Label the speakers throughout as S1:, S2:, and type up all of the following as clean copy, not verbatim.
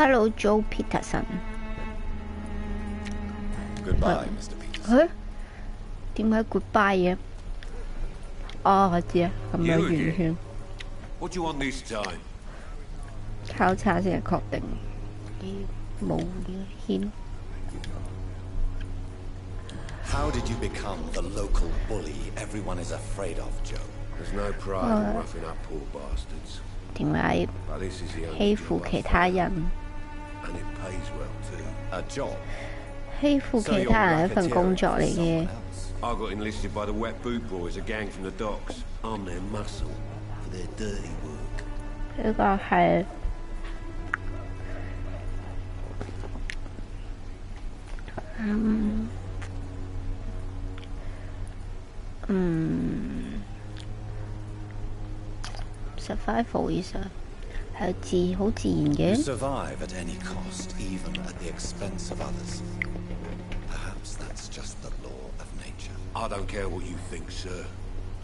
S1: Hello, Joe Peterson.
S2: Goodbye, Mr. Peterson.
S1: 點解 goodbye 嘅？哦，我知啊，咁樣圓圈。
S3: What do you want this time?
S1: 交叉先係確定，冇牽。
S2: How did you become the local bully everyone is afraid of, Joe?
S3: There's no pride in roughing up poor bastards.
S1: 點解
S3: But this is the
S1: 欺
S3: only
S1: 負
S3: job
S1: 其
S3: I've
S1: 他
S3: found,
S1: 人？
S3: and it pays well too.
S2: A job?
S1: 欺負其他人係一份工作嚟嘅。
S3: I got enlisted by the Wet Boot Boys, a gang from the docks. I'm their muscle for their dirty work.
S1: 呢個係survival 意思係好自然嘅。
S2: You survive at any cost, even at the expense of others. Perhaps that's just the law of nature.
S3: I don't care what you think, sir.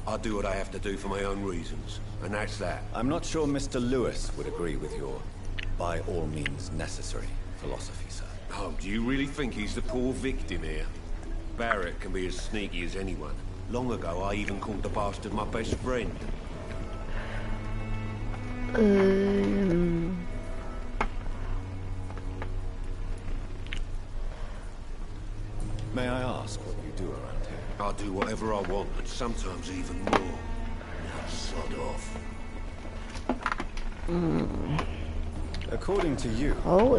S3: I do what I have to do for my own reasons, and that's that.
S2: I'm not sure Mr. Lewis would agree with your by all means necessary philosophy, sir.
S3: Oh, do you really think he's the poor victim here? Barrett can be as sneaky as anyone. Long ago, I even called the bastard my best friend.
S2: May I ask what you do around here?
S3: I do whatever I want, and sometimes even more. Now sod off.
S2: According to you,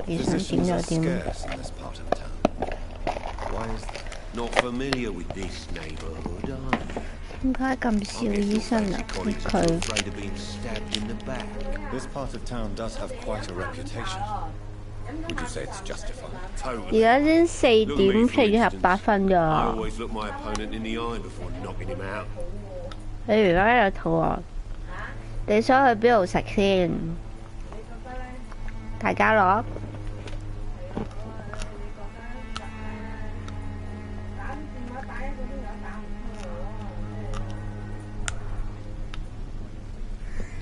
S2: physicians are scarce in this part of town. Why is that?
S3: Not familiar with this neighborhood, are you?
S1: 點解咁少醫生啊？佢
S3: Afraid of being stabbed in the back.
S2: This part of town does have quite a reputation. Would you say it's justified?
S1: 而
S3: Totally.
S1: 家先4:48咋。
S3: I always look my opponent in the eye before knocking him out.
S1: 你而家有肚餓，你想去邊度食先？大家樂。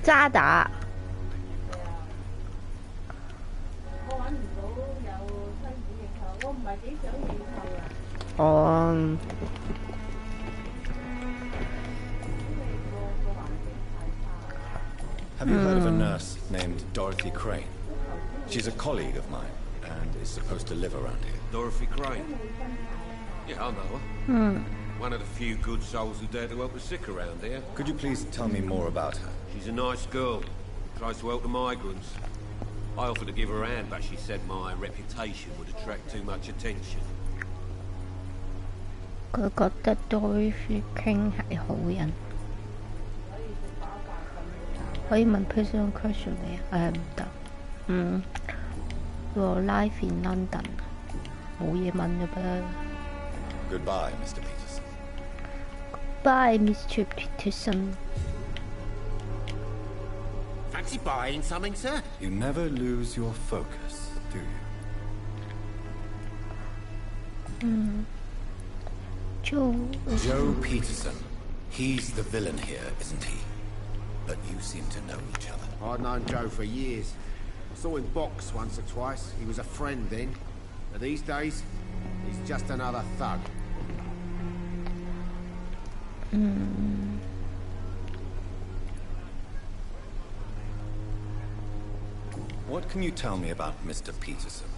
S1: 渣打。哦。
S2: Have you heard of a nurse named Dorothy Crane? She's a colleague of mine and is supposed to live around here.
S3: Dorothy Crane. Yeah, I know her. One of the few good souls who dare to help the sick around here.
S2: Could you please tell me more about her?
S3: She's a nice girl. Tries to help the migrants. I offered to give her a hand, but she said my reputation would attract too much attention.
S1: 佢覺得 Dorothy King 係好人。可以問 personal question 未啊？唔得。Your life in London 冇嘢問嘅噃。
S2: Goodbye, Mr. Peterson.
S1: Bye, Mr. Peterson.
S3: Fancy buying something, sir?
S2: You never lose your focus, do you? Joe Peterson. He's the villain here, isn't he? But you seem to know each other.
S4: I'd known Joe for years. I saw him box once or twice. He was a friend then. But these days, he's just another thug.
S2: What can you tell me about Mr. Peterson?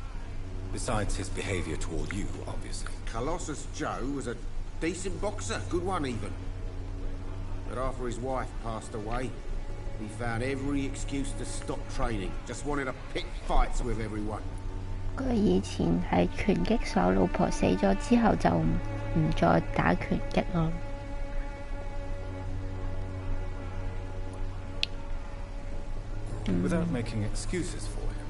S2: Besides his behavior toward you, obviously.
S4: Colossus Joe was a decent boxer, good one even. But after his wife passed away, he found every excuse to stop training. Just wanted to pick fights with everyone.
S1: 佢以前係拳擊手，老婆死咗之後就唔再打拳擊咯。
S2: Without making excuses for him,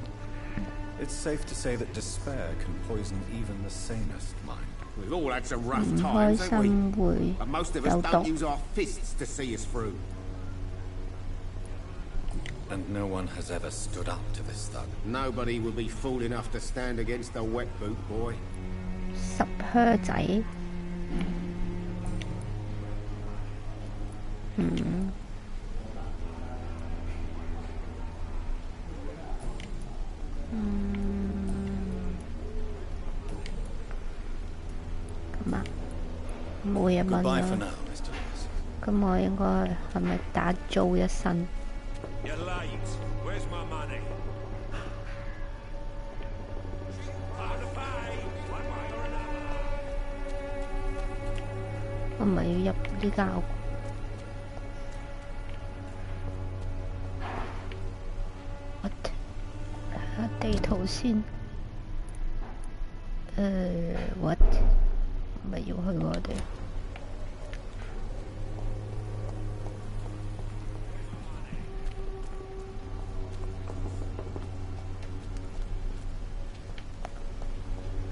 S2: it's safe to say that despair can poison even the sanest mind.
S4: We've all had some rough
S1: 唔開
S4: times, haven't
S1: 心
S4: we?
S1: 會
S4: But most of us
S1: 有
S4: don't
S1: 毒。
S4: use our fists to see us through.
S2: And no one has ever stood up to this thug.
S4: Nobody would be fool enough to stand against a wet boot boy.
S1: 十靴仔。嘛，冇嘢問啦。咁我應該係咪打租一身？我咪要入呢間屋。睇下地圖先。what？ 咪要去我哋。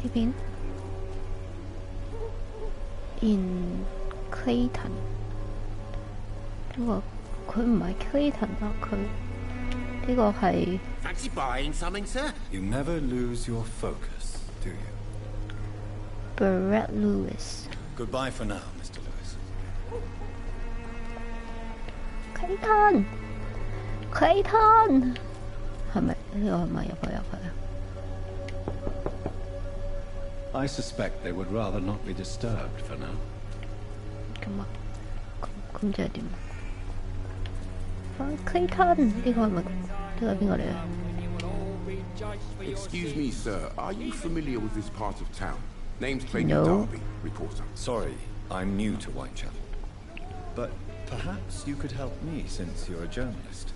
S1: 呢邊 in Clayton， 呢個佢唔係 Clayton 啊，佢呢個係。
S4: Fancy buying something, sir?
S2: You never lose your focus, do you?
S1: Brett Lewis。
S2: Goodbye for now, Mr. Lewis.
S1: Clayton， 係咪呢個係咪入去啊
S2: ？I suspect they would rather not be disturbed for now.
S1: 咁即係點？Clayton， 呢個係咪？呢個係邊個嚟啊？
S5: Excuse me, sir. Are you familiar with this part of town? Name's Clayton
S1: No.
S5: Darby, reporter.
S2: Sorry, I'm new to Whitechapel. But perhaps you could help me since you're a journalist.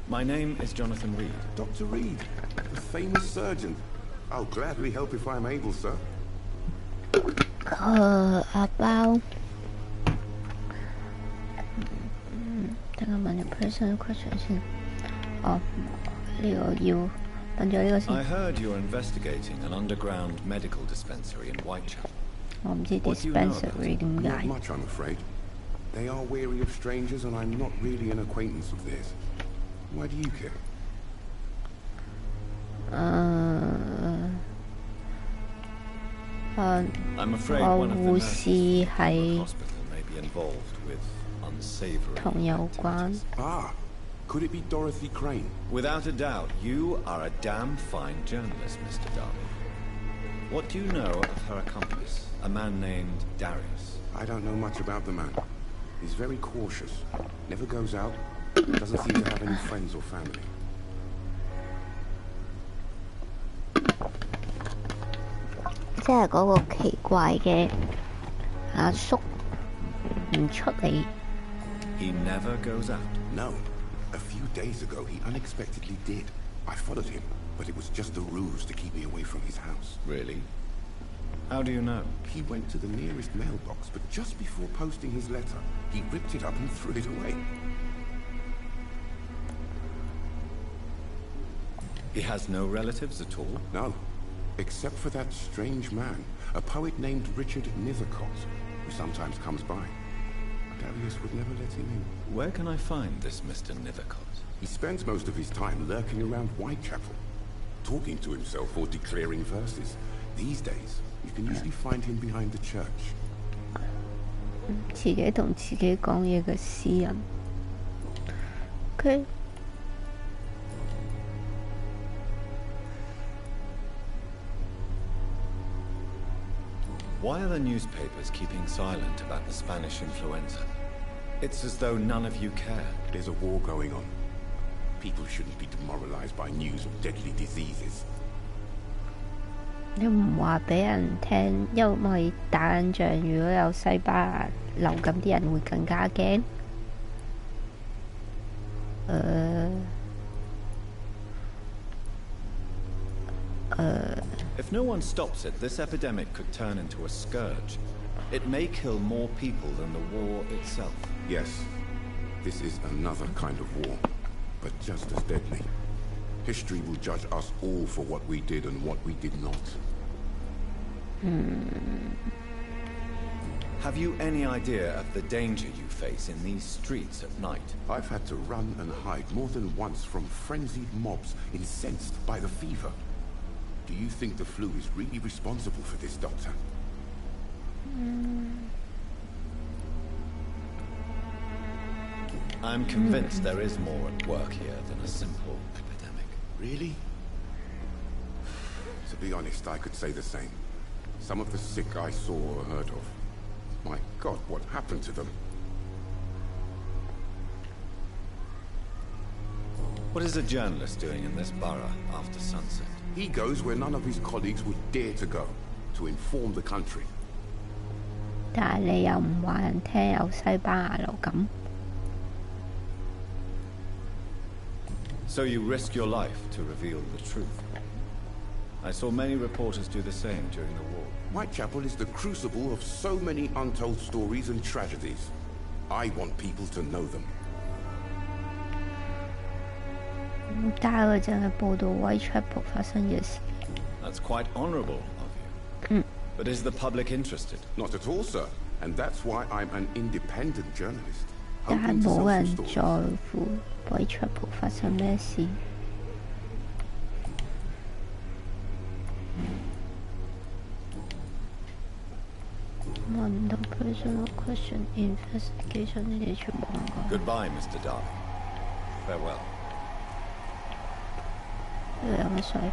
S2: My name is Jonathan Reed.
S5: Dr. Reed, the famous surgeon. I'll gladly help if I'm able, sir.
S1: About 等我問個 personal question 先。哦，呢個要等咗呢個先。
S2: I heard you're investigating an underground medical dispensary in Whitechapel.
S1: 我唔知 dispensary 點
S5: Not
S1: 解。
S5: much, I'm afraid. They are wary of strangers, and I'm not really an acquaintance of theirs. Why do you care?
S2: I'm afraid one of the nurses at the hospital may be involved with unsavory
S1: 同有關。
S5: Ah, could it be Dorothy Crane?
S2: Without a doubt, you are a damn fine journalist, Mr. Darby. What do you know of her accomplice, a man named Darius?
S5: I don't know much about the man. He's very cautious. Never goes out. Doesn't seem to have any friends or family.
S1: 即係嗰個奇怪嘅阿叔唔出嚟。
S2: He never goes out.
S5: No. A few days ago, he unexpectedly did. I followed him, but it was just a ruse to keep me away from his house.
S2: Really? How do you know?
S5: He went to the nearest mailbox, but just before posting his letter, he ripped it up and threw it away.
S2: He has no relatives at all?
S5: No. Except for that strange man, a poet named Richard Nethercott, who sometimes comes by. Darius would never let him in.
S2: Where can I find this Mr. Nethercott?
S5: He spends most of his time lurking around Whitechapel, talking to himself or declaring verses. These days, you can usually find him behind the church.
S1: 自己同自己講嘢嘅詩人。Okay.
S2: Why are the newspapers keeping silent about the Spanish influenza? It's as though none of you care.
S5: There's a war going on. People shouldn't be demoralized by news of deadly diseases.
S1: 你唔話俾人聽，因為打緊仗，如果有西班牙流感，啲人會更加驚。
S2: If no one stops it, this epidemic could turn into a scourge. It may kill more people than the war itself.
S5: Yes, this is another kind of war, but just as deadly. History will judge us all for what we did and what we did not.
S2: Have you any idea of the danger you face in these streets at night?
S5: I've had to run and hide more than once from frenzied mobs incensed by the fever. Do you think the flu is really responsible for this, Doctor?
S2: I'm convinced there is more at work here than a simple epidemic.
S5: Really? To be honest, I could say the same. Some of the sick I saw or heard of. My God, what happened to them?
S2: What is a journalist doing in this borough after sunset?
S5: He goes where none of his colleagues would dare to go, to inform the country.
S1: 但係你又唔話人聽有西班牙流感。
S2: So you risk your life to reveal the truth. I saw many reporters do the same during the war.
S5: Whitechapel is the crucible of so many untold stories and tragedies. I want people to know them.
S1: 但係佢淨係報導 Whitechapel 發生嘅事。
S2: That's quite honorable of you. But is the public interested?
S5: Not at all, sir. And that's why I'm an independent journalist.
S1: 但係
S5: Hoping to
S1: 冇
S5: sell
S1: 人
S5: some
S1: 在
S5: stories.
S1: 乎 Whitechapel 發生咩事。問到 personal question investigation 呢啲全部唔講。
S2: Goodbye, Mr. Darby. Farewell.
S1: 呢度有乜水？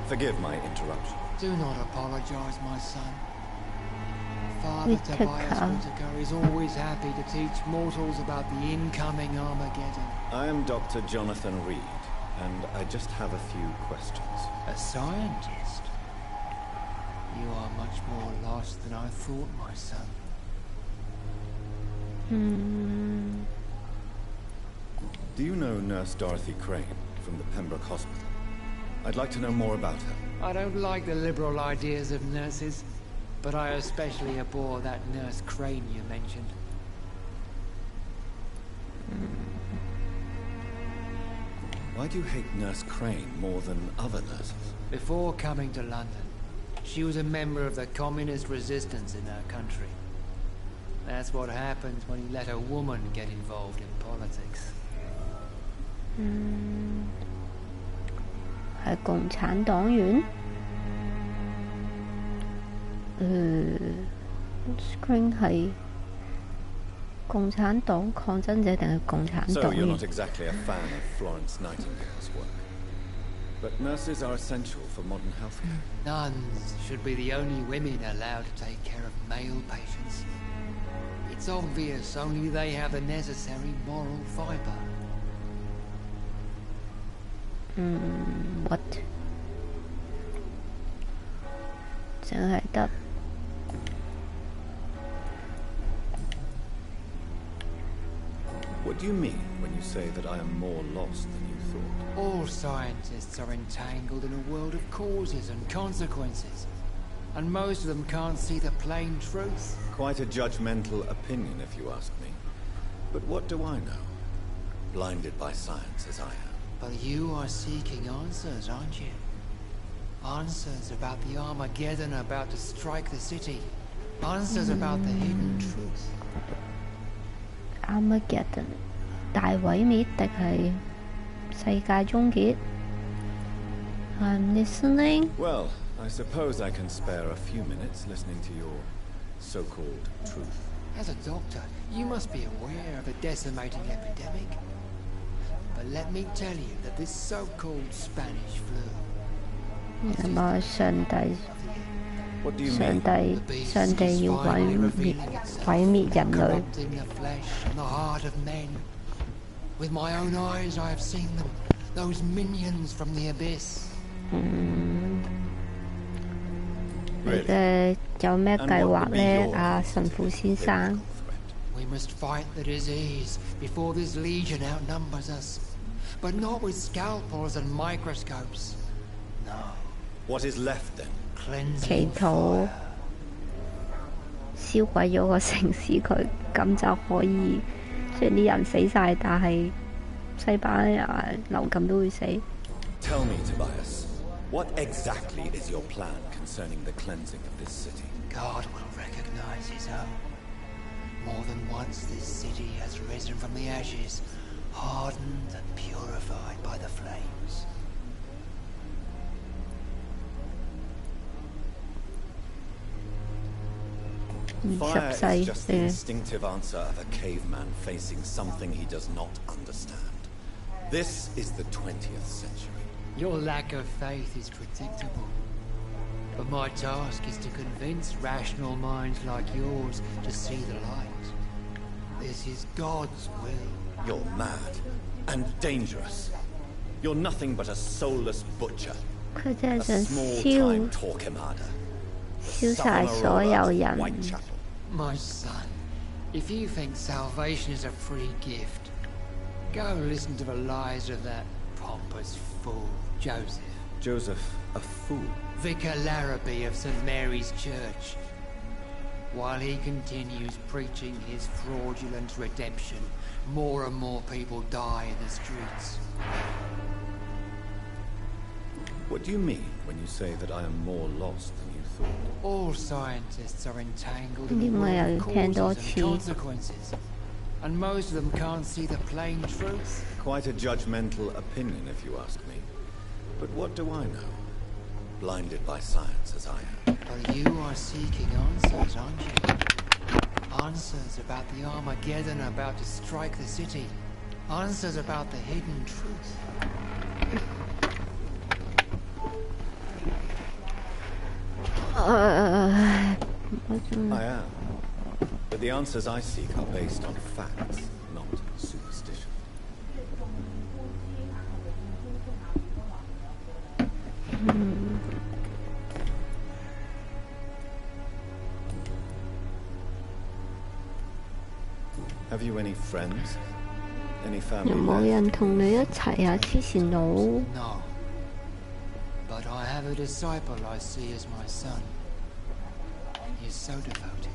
S2: Forgive my interruption.
S6: Do not apologize, my son.
S1: We
S6: Father
S1: took
S6: Tobias
S1: her.
S6: Whittaker is always happy to teach mortals about the incoming Armageddon.
S2: I am Dr. Jonathan Reed, and I just have a few questions.
S6: A scientist? You are much more lost than I thought, my son.
S2: Do you know Nurse Dorothy Crane from the Pembroke Hospital? I'd like to know more about her.
S6: I don't like the liberal ideas of nurses, but I especially abhor that Nurse Crane you mentioned.
S2: Why do you hate Nurse Crane more than other nurses?
S6: Before coming to London, she was a member of the communist resistance in our country. That's what happens when you let a woman get involved in politics.
S1: 係共產黨員？Screen 係共產黨抗爭者定係共產
S2: So
S1: 黨
S2: you're
S1: 員
S2: not exactly a fan of Florence Nightingale's work. But nurses are essential for modern healthcare.
S6: Nuns should be the only women allowed to take care of male patients. It's obvious only they have the necessary moral fibre.
S1: What？ 淨係得
S2: What do you mean when you say that I am more lost than you thought?
S6: All scientists are entangled in a world of causes and consequences, and most of them can't see the plain truth.
S2: Quite a judgmental opinion, if you ask me. But what do I know? Blinded by science as I am.
S6: But you are seeking answers, aren't you? Answers about the Armageddon about to strike the city. Answers about the hidden truth.
S1: Armageddon 大毀滅定係世界終結 ？I'm listening.
S2: Well, I suppose I can spare a few minutes listening to your so-called truth.
S6: As a doctor, you must be aware of the decimating epidemic. But let me tell you that this so-called Spanish flu
S1: 係咪上帝
S2: What do you
S1: 上
S2: mean?
S1: 帝上帝要毀滅人類？
S6: corrupting the flesh and the heart of men. With my own eyes I have seen them, those minions from the abyss.
S1: 你嘅有咩計劃呢？阿神父先生，
S6: We must fight the disease before this legion outnumbers us. But not with scalpels and microscopes. No,
S2: What is left then?
S1: 祈
S6: cleansing
S1: 禱
S6: fire.
S1: 燒毀咗個城市佢，咁就可以。雖然啲人死晒，但係西班牙流感都會死。
S2: Tell me, Tobias, what exactly is your plan concerning the cleansing of this city?
S6: God will recognize his own. More than once this city has risen from the ashes, hardened and purified by the flames.
S2: Fire
S1: 20
S2: is just the
S1: 世
S2: instinctive answer of a caveman facing something he does not understand. This is the 20th century.
S6: Your lack of faith is predictable. But my task is to convince rational minds like yours to see the light. This is God's will.
S2: You're mad and dangerous. You're nothing but a soulless butcher.
S1: 佢真
S2: A
S1: 係想
S2: small-time
S1: 燒
S2: Torquemada.
S1: 燒晒所有人。
S2: Whitechapel.
S6: My son, if you think salvation is a free gift, go listen to the lies of that pompous fool, Joseph.
S2: Joseph, a fool.
S6: Vicar Larrabee of St. Mary's Church. While he continues preaching his fraudulent redemption, more and more people die in the streets.
S2: What do you mean when you say that I am more lost than you thought?
S6: All scientists are entangled in the
S1: 點解又
S6: world
S1: 要
S6: of
S1: 聽多
S6: causes
S1: 次？
S6: and consequences, and most of them can't see the plain truth.
S2: Quite a judgmental opinion, if you ask me. But what do I know? Blinded by science as I am.
S6: But you are seeking answers, aren't you? Answers about the Armageddon about to strike the city. Answers about the hidden truth.
S2: I am. But the answers I seek are based on facts, not superstition. Have you any friends? Any
S1: 有
S2: family
S1: 冇
S2: left?
S1: 人同你一齊啊？黐線佬！
S6: No. But I have a disciple I see as my son. He is so devoted.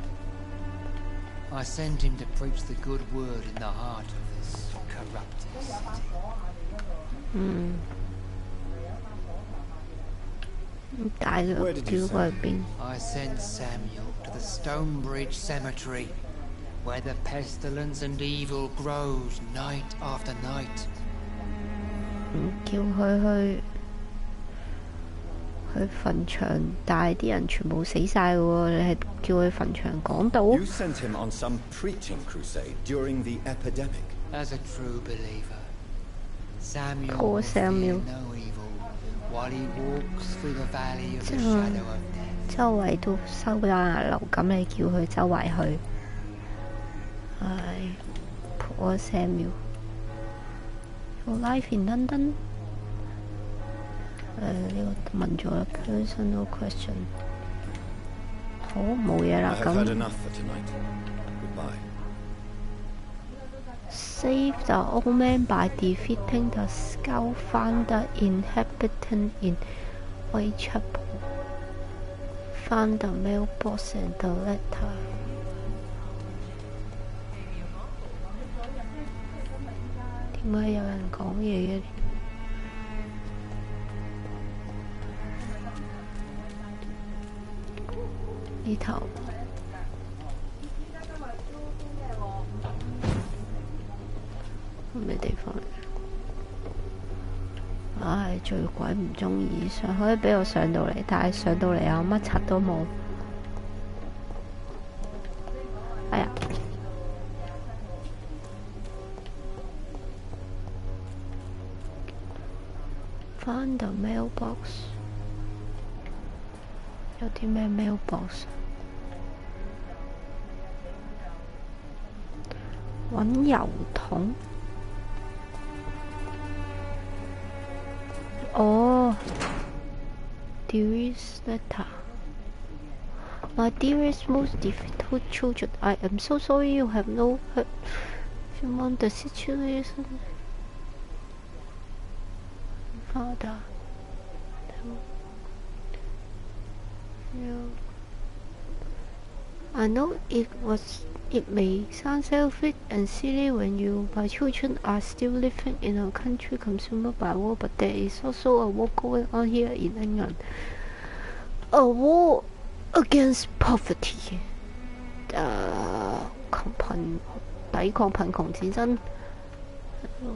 S6: I sent him to preach the good word in the heart of this corrupted city.
S1: 帶佢
S2: Where did you
S1: 叫佢去邊？
S6: I sent Samuel to the Stonebridge Cemetery, where the pestilence and evil grows night after night.
S1: 叫佢去墳場，但係啲人全部死晒喎。你係叫佢墳場講道？
S2: You sent him on some preaching crusade during the epidemic.
S6: As a true believer, Samuel
S1: Poor
S6: will
S1: Samuel.
S6: fear no evil while he walks through the valley of the shadow of death.
S1: 周圍都收咗牙流，咁你叫佢周圍去？唉，Poor Samuel。Your life in London？ 呢個問咗 personal question。好，冇嘢
S2: I
S1: 啦，
S2: have had
S1: 咁
S2: enough for tonight. Goodbye.
S1: save the old man by defeating the skull founder inhabitant in Whitechapel. Found the mailbox and the letter. 點解有人講嘢嘅？呢頭咩地方嚟？唉，最鬼唔中意上，可以俾我上到嚟，但係上到嚟啊，乜柒都冇。哎呀！ Find the mailbox。有啲咩 mailbox？ 揾郵筒。哦 ，dearest letter。My dearest, most difficult children, I am so sorry you have no hurt from the situation. Father. No. I know it may sound selfish and silly when you, my children, are still living in a country consumed by war, but there is also a war going on here in England. A war against poverty. 抵抗貧窮戰爭。I'm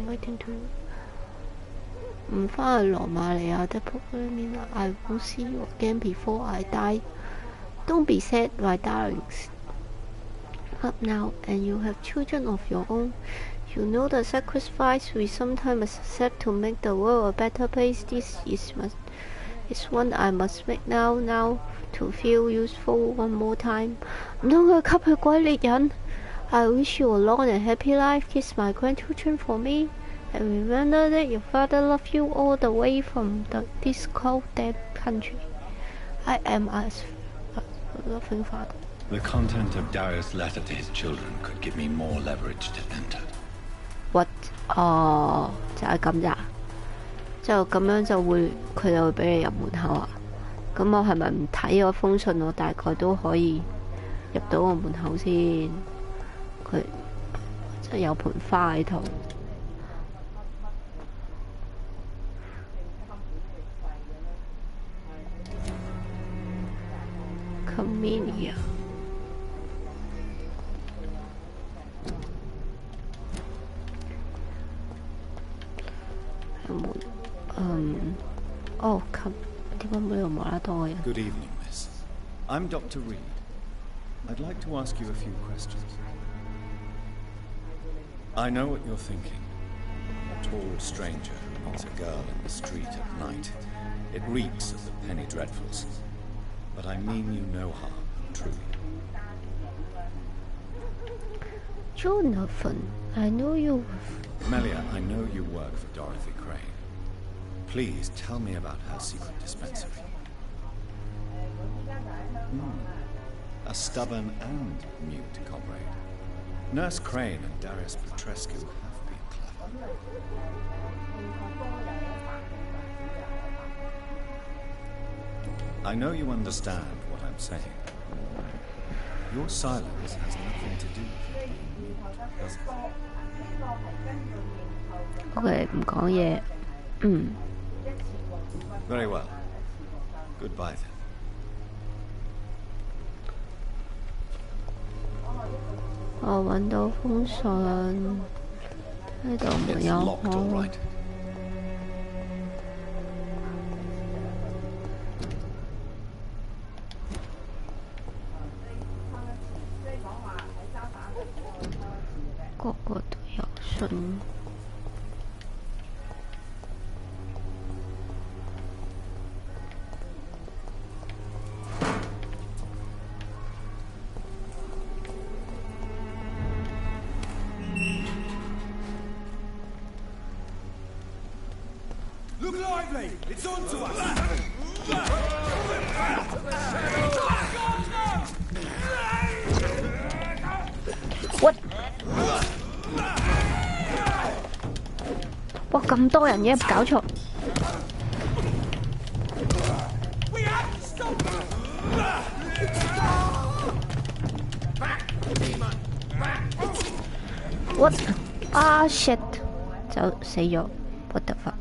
S1: waiting to 唔返去羅馬尼亞的仆裏面啦。I will see you again before I die. Don't be sad, my darlings. Up now, and you have children of your own. You know the sacrifice we sometimes accept to make the world a better place. This is one I must make now to feel useful one more time. 唔通佢吸血鬼獵人 I wish you a long and happy life. Kiss my grandchildren for me. And remember that your father loved you all the way from this cold, dead country. I am a loving father.
S2: The content of Darius' letter to his children could give me more leverage to enter.
S1: What? 哦，就係咁咋？就咁樣佢就會俾你入門口啊？咁我係咪唔睇嗰封信，我大概都可以入到個門口先？佢真係有盆花喺度。Camellia。哦，點解冇無啦啦多嘅人
S2: Good evening, miss. I'm Dr. Reed. I'd like to ask you a few questions. I know what you're thinking. A tall stranger who meets a girl in the street at night. It reeks of the penny dreadfuls. But I mean you no harm, truly.
S1: Jonathan, I know you.
S2: Melia, I know you work for Dorothy Crane. Please tell me about her secret dispensary. A stubborn and mute comrade. Nurse Crane and Darius Petrescu have been clever. I know you understand what I'm saying. Your silence has nothing to do with it, does it?
S1: OK， 唔講嘢。
S2: Very well. Goodbye then.
S1: 我揾到封信，呢度冇有
S2: locked, all right. 個個都有信。
S4: Look lively! It's on to us!
S1: What？ 哇！咁多人嘅，搞錯。What？ 啊 shit！ 就死咗。What the fuck？